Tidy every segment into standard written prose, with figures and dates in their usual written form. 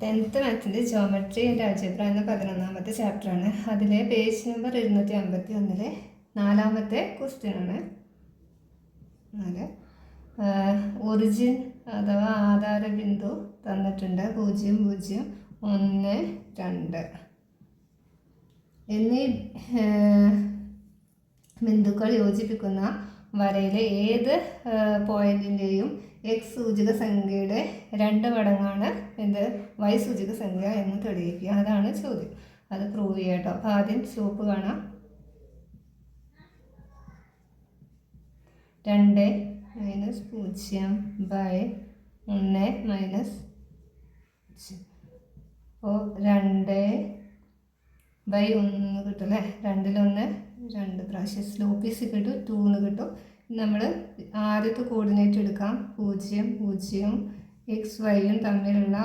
10th മാത്സിൻ്റെ geometry and algebra എന്ന 11ാമത്തെ ചാപ്റ്ററാണ്. അതിലെ പേജ് നമ്പർ 251 4ാമത്തെ ക്വസ്റ്റ്യനാണ്. ഒറിജിൻ അഥവാ ആധാര ബിന്ദു തന്നിട്ടുണ്ട് 0, 0, 1, 2 എന്നീ ബിന്ദുക്കൾ യോജിപ്പിക്കുന്ന വരയിലെ ഏത് പോയിന്റിൻ്റെയും എക്സ് സൂചക സംഖ്യയുടെ 2 മടങ്ങാണ് വൈ സൂചക സംഖ്യ എന്ന് തെളിയിക്കുക. അതാണ് ചോദ്യം. അത് പ്രൂവ് ചെയ്യാം കേട്ടോ. അപ്പോൾ ആദ്യം സ്ലോപ്പ് കാണാം. 2 - 0 ബൈ 1 - അപ്പോൾ 2 ബൈ 1 കിട്ടും അല്ലേ. 2 2 പ്രാവശ്യം. സ്ലോപ്പ് ഈസ് ഇക്വൽ ടു 2 എന്ന് കിട്ടും. നമ്മൾ ആദ്യത്തെ കോർഡിനേറ്റ് എടുക്കാം. 0, 0 എക്സ് വൈയും തമ്മിലുള്ള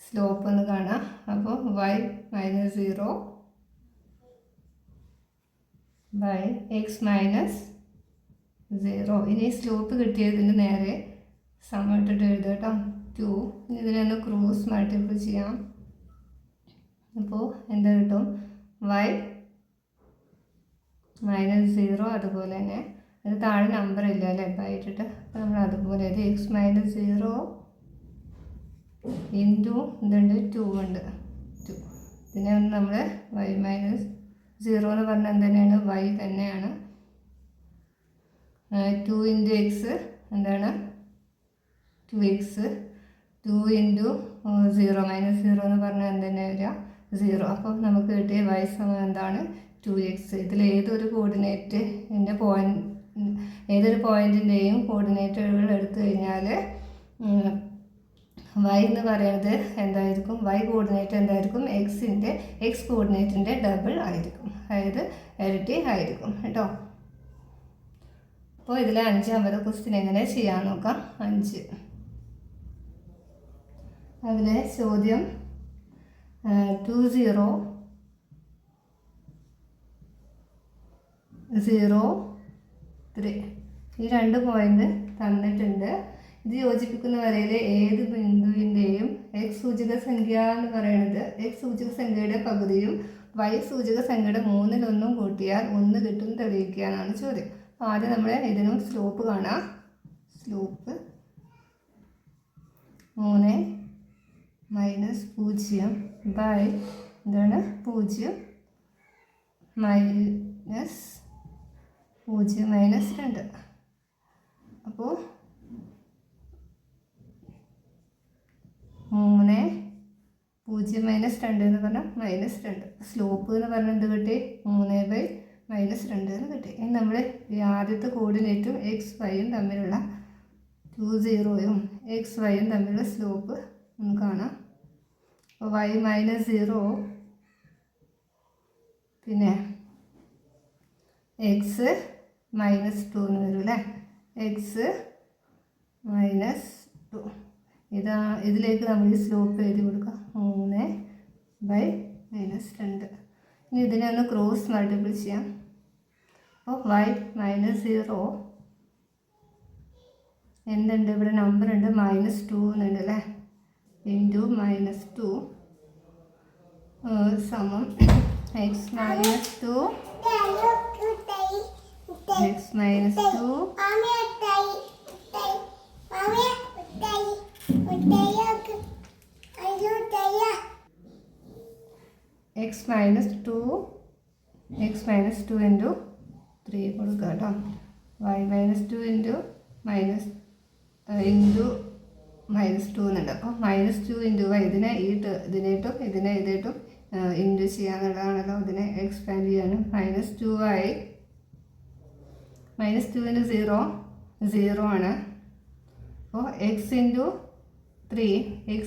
സ്ലോപ്പ് ഒന്ന് കാണാം. അപ്പോൾ y - 0 ബൈ എക്സ് - 0. ഇനി സ്ലോപ്പ് കിട്ടിയതിന് നേരെ സമം ഇട്ടിട്ട് എഴുതുക കേട്ടോ. 2. ഇതിനൊന്ന് ക്രോസ് മൾട്ടിപ്പിൾ ചെയ്യാം. അപ്പോൾ എന്താ കിട്ടും? y -0. അതുപോലെ തന്നെ അത് താഴെ നമ്പർ ഇല്ല അല്ലേ, ബൈറ്റിട്ട്. അപ്പോൾ നമ്മൾ അതുപോലെ ഇത് x - 0 ഇൻറ്റു ഇതുണ്ട് 2 ഉണ്ട് 2. ഇതിനെ ഒന്ന് നമ്മൾ y -0 എന്ന് പറഞ്ഞാൽ എന്തുതന്നെയാണ്? y തന്നെയാണ്. 2 ഇൻറ്റു എക്സ് എന്താണ്? 2x. 2 ഇൻറ്റു 0 - 0 എന്ന് പറഞ്ഞാൽ എന്തുതന്നെ വരിക? 0. അപ്പം നമുക്ക് കിട്ടിയ y സമം എന്താണ്? 2x. ഇതിൽ ഏതൊരു പോയിൻറ്റിൻ്റെയും കോർഡിനേറ്റുകൾ എടുത്തു കഴിഞ്ഞാൽ y എന്ന് പറയുന്നത് എന്തായിരിക്കും? y കോർഡിനേറ്റ് എന്തായിരിക്കും? എക്സ് കോർഡിനേറ്റിൻ്റെ ഡബിൾ ആയിരിക്കും, അതായത് ഇരട്ടി ആയിരിക്കും കേട്ടോ. അപ്പോൾ ഇതിൽ 5ാമത്തെ ക്വസ്റ്റ്യൻ എങ്ങനെ ചെയ്യാൻ നോക്കാം. 5 അതിലെ ചോദ്യം 2, 0, 0, 3 ഈ 2 പോയിന്റ് തന്നിട്ടുണ്ട്. ഇത് യോജിപ്പിക്കുന്ന വരയിലെ ഏത് ബിന്ദുവിൻ്റെയും എക്സ് സൂചക സംഖ്യ എന്ന് പറയുന്നത് എക്സ് സൂചക സംഖ്യയുടെ പകുതിയും വൈ സൂചക സംഖ്യയുടെ 1/3 കൂട്ടിയാൽ 1 കിട്ടും തെളിയിക്കാനാണ് ചോദ്യം. അപ്പോൾ ആദ്യം നമ്മൾ ഇതിനും സ്ലോപ്പ് കാണാം. സ്ലോപ്പ് 3 - 0 ബൈ എന്താണ്? 0 - 0 - 2. അപ്പോൾ 3 - 0 - 2 എന്ന് പറഞ്ഞാൽ -2. സ്ലോപ്പ് എന്ന് പറഞ്ഞാൽ എന്ത് കിട്ടി? 3 - -2 എന്ന് കിട്ടി. ഇനി നമ്മൾ ഈ ആദ്യത്തെ കോർഡിനേറ്റും എക്സ് വൈയും തമ്മിലുള്ള 2, 0 എക്സ് വൈയും തമ്മിലുള്ള സ്ലോപ്പ് ഒന്ന് കാണാം. അപ്പോൾ y -0 പിന്നെ എക്സ് -2 എന്ന് വരും അല്ലേ. എക്സ് -2 ഇതിലേക്ക് നമ്മൾ ഈ സ്ലോപ്പ് എഴുതി കൊടുക്കാം. 3 ബൈ -2. ഇനി ഇതിനെ ഒന്ന് ക്രോസ് മൾട്ടിപ്പിൾ ചെയ്യാം. അപ്പോൾ y -0 എന്തുണ്ട്? ഇവിടെ നമ്പർ ഉണ്ട്, -2 എന്നുണ്ട് അല്ലേ. ഇൻറ്റു -2 സമം എക്സ് -2 x - 2 x -2 ഇൻറ്റു 3 കൊടുക്കുക കേട്ടോ. y -2 ഇൻറ്റു -2 എന്നുണ്ട്. അപ്പോൾ -2 ഇൻറ്റു y ഇതിനേറ്റും ഇൻറ്റു ചെയ്യാന്നുള്ളതാണല്ലോ. ഇതിനെ എക്സ്പാൻഡ് ചെയ്യാനും -2y -2 ഇൻറ്റു 0 0 ആണ്. അപ്പോൾ x ഇൻറ്റു 3 3x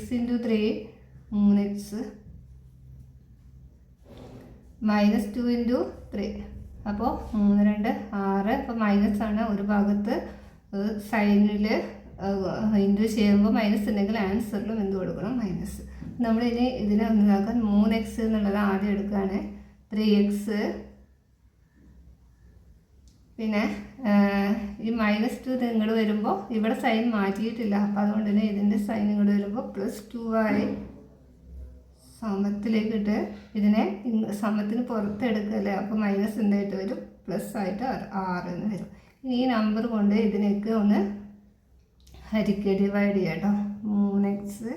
-2 ഇൻറ്റു 3. അപ്പോൾ 3 2 6. അപ്പോൾ മൈനസ് ആണ്. ഒരു ഭാഗത്ത് സൈനിൽ ഇൻറ്റു ചെയ്യുമ്പോൾ മൈനസ് ഉണ്ടെങ്കിൽ ആൻസറിലും എന്ത് കൊടുക്കണം? മൈനസ്. നമ്മളിനി ഇതിനെ ഒന്നിനാക്കാൻ 3x എന്നുള്ളത് ആദ്യം എടുക്കുകയാണ്. 3x പിന്നെ ഈ -2 ഇങ്ങോട്ട് വരുമ്പോൾ ഇവിടെ സൈൻ മാറ്റിയിട്ടില്ല. അപ്പോൾ അതുകൊണ്ട് തന്നെ ഇതിൻ്റെ സൈൻ ഇങ്ങോട്ട് വരുമ്പോൾ +2 സമത്തിലേക്കിട്ട് ഇതിനെ സമത്തിന് പുറത്തെടുക്കല്ലേ. അപ്പോൾ മൈനസ് എന്തായിട്ട് വരും, പ്ലസ് ആയിട്ട് 6 എന്ന് വരും. ഇനി ഈ നമ്പർ കൊണ്ട് ഇതിനൊക്കെ ഒന്ന് ഹരിക്കുക, ഡിവൈഡ് ചെയ്യാം കേട്ടോ. 3x/6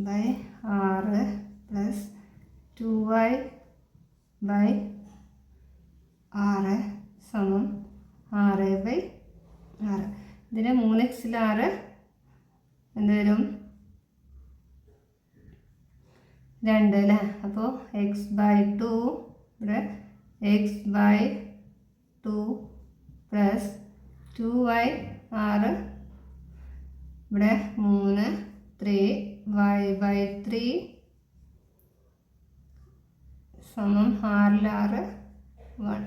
+ 2y/6 സമം 6/6. ഇതിന് 3x-ൽ 6 എന്ത് വരും, 2 അല്ലേ. അപ്പോൾ x/2 ഇവിടെ x/2 + 2y/6 ഇവിടെ 3 3y/3 സമം 6 1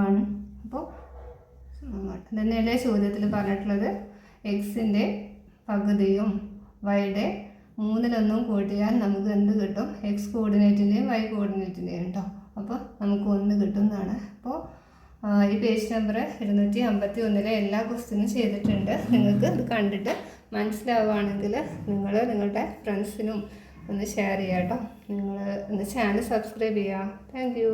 1. അപ്പോൾ ഇതന്നെയല്ലേ ചോദ്യത്തിൽ പറഞ്ഞിട്ടുള്ളത്. എക്സിൻ്റെ പകുതിയും വൈയുടെ 3-1 കൂട്ടിയാൽ നമുക്ക് എന്ത് കിട്ടും, എക്സ് കോർഡിനേറ്റിൻ്റെയും വൈ കോർഡിനേറ്റിൻ്റെയും കേട്ടോ. അപ്പോൾ നമുക്ക് 1 കിട്ടുന്നതാണ്. അപ്പോൾ ഈ പേജ് നമ്പർ 251 എല്ലാ ക്വസ്റ്റ്യനും ചെയ്തിട്ടുണ്ട്. നിങ്ങൾക്ക് ഇത് കണ്ടിട്ട് മനസ്സിലാവുകയാണെങ്കിൽ നിങ്ങൾ നിങ്ങളുടെ ഫ്രണ്ട്സിനും ഒന്ന് ഷെയർ ചെയ്യാം കേട്ടോ. നിങ്ങൾ ഒന്ന് ചാനൽ സബ്സ്ക്രൈബ് ചെയ്യുക. Thank you.